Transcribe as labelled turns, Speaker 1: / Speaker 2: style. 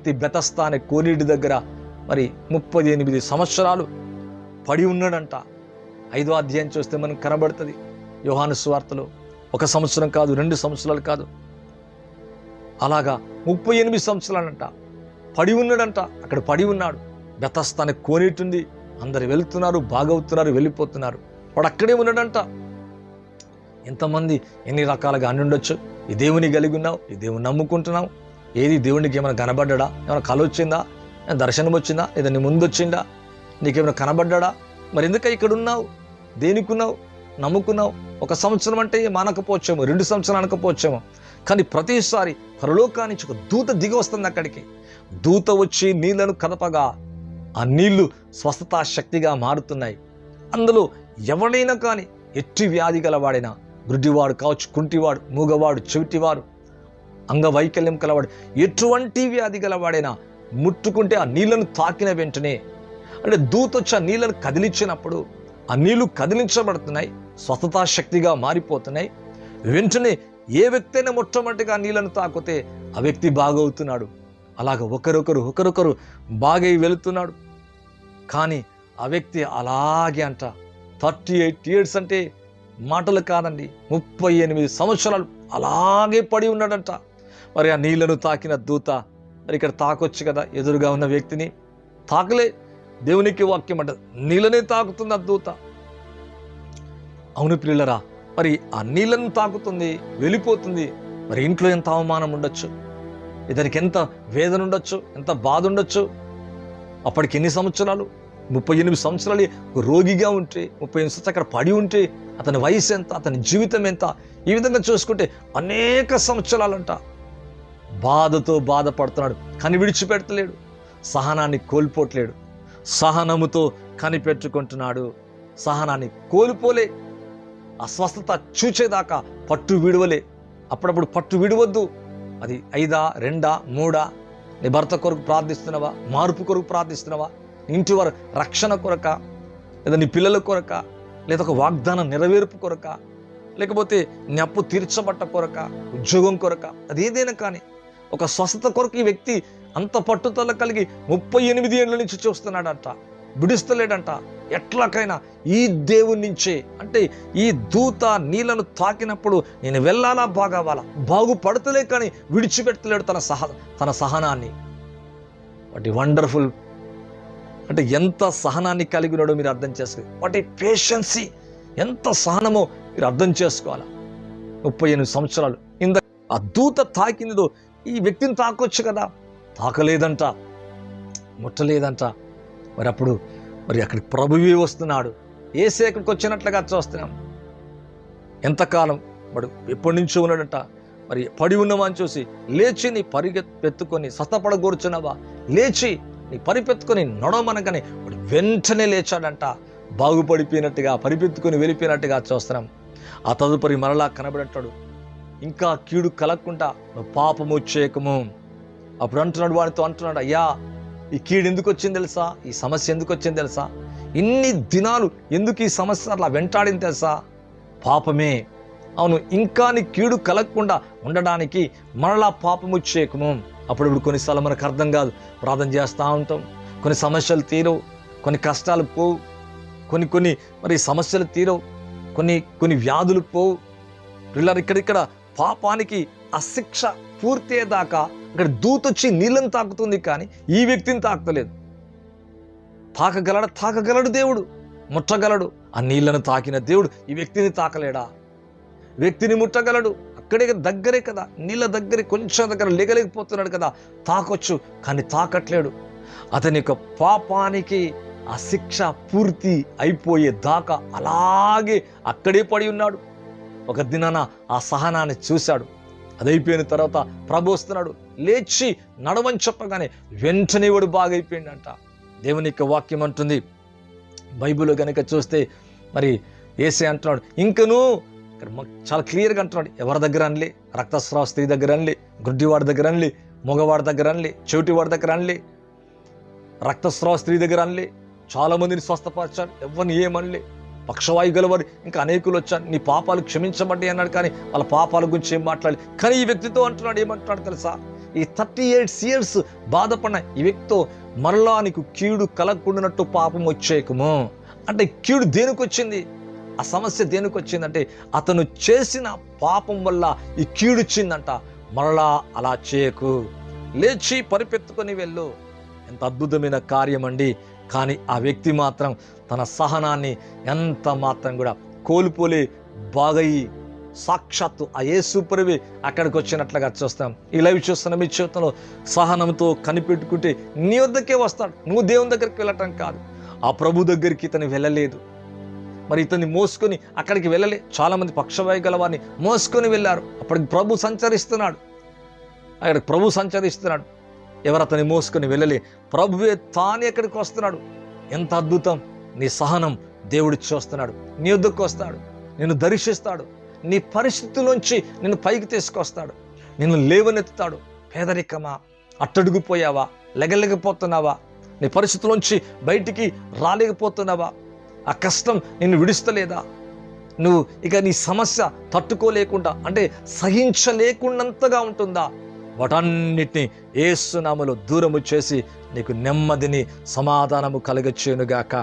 Speaker 1: వ్యక్తి బెతస్తా అనే కోనేటి దగ్గర మరి 38 సంవత్సరాలు పడి ఉన్నాడంట. 5వ అధ్యాయం చూస్తే మనకు కనబడుతుంది యోహాను సువార్తలో. 1 సంవత్సరం కాదు, 2 సంవత్సరాలు కాదు, అలాగా 38 సంవత్సరాలంట పడి ఉన్నాడంట. అక్కడ పడి ఉన్నాడు. బెతస్తా అనే కోనేటి ఉంది. అందరు వెళ్తున్నారు, బాగవుతున్నారు, వెళ్ళిపోతున్నారు. వాడు అక్కడే ఉన్నాడంట. ఎంతమంది ఎన్ని రకాలుగా అని ఉండొచ్చు. ఈ దేవుని కలిగి ఉన్నావు, ఈ దేవుని నమ్ముకుంటున్నావు. ఏది దేవునికి ఏమైనా కనబడ్డా? ఏమైనా కళ వచ్చిందా? దర్శనం వచ్చిందా? లేదా నీ ముందు వచ్చిందా? నీకేమైనా కనబడ్డా? మరి ఎందుక ఇక్కడ ఉన్నావు? దేనికి ఉన్నావు? నమ్ముకున్నావు. 1 సంవత్సరం అంటే మానకపోవచ్చేమో, 2 సంవత్సరాలు అనకపోవచ్చేమో, కానీ ప్రతిసారి పరలోకానికి ఒక దూత దిగి వస్తుంది. అక్కడికి దూత వచ్చి నీళ్లను కదపగా ఆ నీళ్లు స్వస్థతా శక్తిగా మారుతున్నాయి. అందులో ఎవడైనా కానీ ఎట్టి వ్యాధి గలవాడైనా, గుడ్డివాడు కావచ్చు, కుంటివాడు, మూగవాడు, చెవిటివాడు, అంగవైకల్యం కలవాడు, ఎటువంటి వ్యాధి గలవాడైనా ముట్టుకుంటే ఆ నీళ్లను తాకిన వెంటనే, అంటే దూత వచ్చి ఆ నీళ్లను కదిలించినప్పుడు ఆ నీళ్లు కదిలించబడుతున్నాయి, స్వస్థతా శక్తిగా మారిపోతున్నాయి. వెంటనే ఏ వ్యక్తి అయినా మొట్టమొదటిగా నీళ్లను తాకితే ఆ వ్యక్తి బాగవుతున్నాడు. అలాగ ఒకరొకరు బాగై వెళుతున్నాడు. కానీ ఆ వ్యక్తి అలాగే అంట 38 years అంటే మాటలు కాదండి, 38 సంవత్సరాలు అలాగే పడి ఉన్నాడంట. మరి ఆ నీళ్లను తాకిన దూత మరి ఇక్కడ తాకొచ్చు కదా, ఎదురుగా ఉన్న వ్యక్తిని తాకలే. దేవునికి వాక్యం అంట నీళ్ళనే తాకుతుంది ఆ దూత. అవును ప్రియులరా, మరి ఆ నీళ్ళను తాకుతుంది, వెళ్ళిపోతుంది. మరి ఇంట్లో ఎంత అవమానం ఉండొచ్చు, ఇతనికి ఎంత వేదన ఉండొచ్చు, ఎంత బాధ ఉండొచ్చు. అప్పటికి ఎన్ని సంవత్సరాలు? 38 సంవత్సరాలు రోగిగా ఉంటే, 38 సంవత్సరాలు అక్కడ పడి ఉంటే అతని వయసు ఎంత, అతని జీవితం ఎంత? ఈ విధంగా చూసుకుంటే అనేక సంవత్సరాలంట బాధతో బాధపడుతున్నాడు. కానీ విడిచిపెడతలేడు, సహనాన్ని కోల్పోట్లేడు, సహనముతో కనిపెట్టుకుంటున్నాడు. సహనాన్ని కోల్పోలే, అస్వస్థత చూచేదాకా పట్టు విడవలే. అప్పుడప్పుడు పట్టు విడవద్దు. అది 5, 2, 3. నీ భర్త కొరకు ప్రార్థిస్తున్నావా? మార్పు కొరకు ప్రార్థిస్తున్నావా? ఇంటి వారు రక్షణ కొరక, లేదా నీ పిల్లల కొరక, లేదా ఒక వాగ్దానం నెరవేర్పు కొరక, లేకపోతే నీ అప్పు తీర్చబట్ట కొరక, ఉద్యోగం కొరక, అదేదైనా కానీ ఒక స్వస్థత కొరకు ఈ వ్యక్తి అంత పట్టుదల కలిగి 38 ఏళ్ళ నుంచి చూస్తున్నాడంట, విడుస్తలేడంట. ఎట్లాకైనా ఈ దేవుని నుంచే, అంటే ఈ దూత నీళ్లను తాకినప్పుడు నేను వెళ్ళాలా, బాగవ్వాలా, బాగుపడతలే, కానీ విడిచిపెడతలేడు తన సహనాన్ని. వాటి వండర్ఫుల్, అంటే ఎంత సహనాన్ని కలిగి ఉన్నాడో మీరు అర్థం చేసుకోవాలి. వాటి పేషెన్సీ, ఎంత సహనమో మీరు అర్థం చేసుకోవాలి. 38 సంవత్సరాలు ఇంత ఆ దూత తాకిందో ఈ వ్యక్తిని తాకొచ్చు కదా, తాకలేదంట, ముట్టలేదంట. మరి అప్పుడు మరి అక్కడికి ప్రభువే వస్తున్నాడు. యేసే అక్కడికి వచ్చినట్లుగా చూస్తున్నాం. ఎంతకాలం వాడు ఎప్పటి నుంచో ఉన్నాడంట. మరి పడి ఉన్నవా అని చూసి లేచి నీ పరిగెత్తుకొని, స్వస్థపడగోరుచున్నావా, లేచి నీ పరిపెత్తుకొని నడవమనగానే వాడు వెంటనే లేచాడంట. బాగుపడిపోయినట్టుగా, పరిపెత్తుకొని వెళ్ళిపోయినట్టుగా చూస్తున్నాం. ఆ తదుపరి మరలా కనబడంటాడు, ఇంకా కీడు కలగకుండా నువ్వు పాపము చేయకము. అప్పుడు అంటున్నాడు, వాడితో అంటున్నాడు, అయ్యా ఈ కీడు ఎందుకు వచ్చింది తెలుసా, ఈ సమస్య ఎందుకు వచ్చింది తెలుసా, ఇన్ని దినాలు ఎందుకు ఈ సమస్య అట్లా వెంటాడింది తెలుసా? పాపమే. అవును, ఇంకా నీ కీడు కలగకుండా ఉండడానికి మరలా పాపము చేయకము. అప్పుడు కొన్నిసార్లు మనకు అర్థం కాదు, ప్రార్థన చేస్తూ ఉంటాం, కొన్ని సమస్యలు తీరవు, కొన్ని కష్టాలు పోవు, కొన్ని మరి సమస్యలు తీరవు, కొన్ని వ్యాధులు పోవు. పిల్లలు ఇక్కడిక్కడ పాపానికి ఆ శిక్ష పూర్తయ్యేదాకా ఇక్కడ దూతొచ్చి నీళ్ళని తాకుతుంది, కానీ ఈ వ్యక్తిని తాకుతలేదు. తాకగలడు దేవుడు, ముట్టగలడు. ఆ నీళ్లను తాకిన దేవుడు ఈ వ్యక్తిని తాకలేడా? వ్యక్తిని ముట్టగలడు. అక్కడే దగ్గరే కదా, నీళ్ళ దగ్గరే, కొంచెం దగ్గర లేగలేకపోతున్నాడు కదా, తాకొచ్చు, కానీ తాకట్లేడు. అతని యొక్క పాపానికి ఆ శిక్ష పూర్తి అయిపోయే దాకా అలాగే అక్కడే పడి ఉన్నాడు. ఒక దినాన ఆ సహనాన్ని చూశాడు. అదైపోయిన తర్వాత ప్రభు వస్తున్నాడు, లేచి నడవని చెప్పగానే వెంటనే వాడు బాగైపోయిందంట. దేవుని యొక్క వాక్యం అంటుంది, బైబిల్లో కనుక చూస్తే మరి యేసే అంటున్నాడు, ఇంకను ఇక్కడ చాలా క్లియర్గా అంటున్నాడు, ఎవరి దగ్గర అనలే, రక్తస్రావ స్త్రీ దగ్గర అనలే, గుడ్డివాడి దగ్గర అనలే, మగవాడి దగ్గర అనలే, చెవిటివాడి దగ్గర అనలే, రక్తస్రావ స్త్రీ దగ్గర అనలే. చాలా మందిని స్వస్థపరిచారు, ఎవరిని ఏమనలే. పక్షవాయు గలవారు ఇంకా అనేకులు వచ్చారు, నీ పాపాలు క్షమించబడ్డాయి అన్నాడు, కానీ వాళ్ళ పాపాల గురించి ఏం మాట్లాడాలి. కానీ ఈ వ్యక్తితో అంటున్నాడు, ఏమంటున్నాడు తెలుసా? ఈ 38 years బాధపడిన ఈ వ్యక్తితో మరలా నీకు కీడు కలగకుండానట్టు పాపం వచ్చేయకము. అంటే కీడు దేనికి వచ్చింది? ఆ సమస్య దేనికి వచ్చిందంటే అతను చేసిన పాపం వల్ల ఈ కీడు వచ్చిందంట. మరలా అలా చేయకు, లేచి పరిపెత్తుకొని వెళ్ళు. ఎంత అద్భుతమైన కార్యం అండి. కానీ ఆ వ్యక్తి మాత్రం తన సహనాన్ని ఎంత మాత్రం కూడా కోల్పోలే బాగయి సాక్షాత్తు ఆ యేసు ప్రభువే అక్కడికి వచ్చినట్లుగా చూస్తాం. ఈ లైవ్ చూస్తున్న మీ జీవితంలో సహనంతో కనిపెట్టుకుంటే నీ వద్దకే వస్తాడు. నువ్వు దేవుని దగ్గరికి వెళ్ళటం కాదు, ఆ ప్రభు దగ్గరికి ఇతను వెళ్ళలేదు. మరి ఇతన్ని మోసుకొని అక్కడికి వెళ్ళలే. చాలామంది పక్షవాయు గల వారిని మోసుకొని వెళ్ళారు. అప్పటికి ప్రభు సంచరిస్తున్నాడు, అక్కడికి ప్రభు సంచరిస్తున్నాడు. ఎవరు అతన్ని మోసుకొని వెళ్ళలే, ప్రభువే తానే ఎక్కడికి వస్తున్నాడు. ఎంత అద్భుతం! నీ సహనం దేవుడు చూస్తున్నాడు. నీ వద్దకు వస్తాడు, నిన్ను దర్శిస్తాడు, నీ పరిస్థితుల్లోంచి నిన్ను పైకి తీసుకొస్తాడు, నిన్ను లేవనెత్తుతాడు. పేదరికమా, అట్టడుగుపోయావా, లెగలేకపోతున్నావా, నీ పరిస్థితుల్లోంచి బయటికి రాలేకపోతున్నావా, ఆ కష్టం నిన్ను విడుస్తలేదా, నువ్వు ఇక నీ సమస్య తట్టుకోలేకుండా అంటే సహించలేకున్నంతగా ఉంటుందా, వాటన్నిటినీ యేసు నామములో దూరము చేసి నీకు నెమ్మదిని సమాధానము కలుగచేయునుగాక.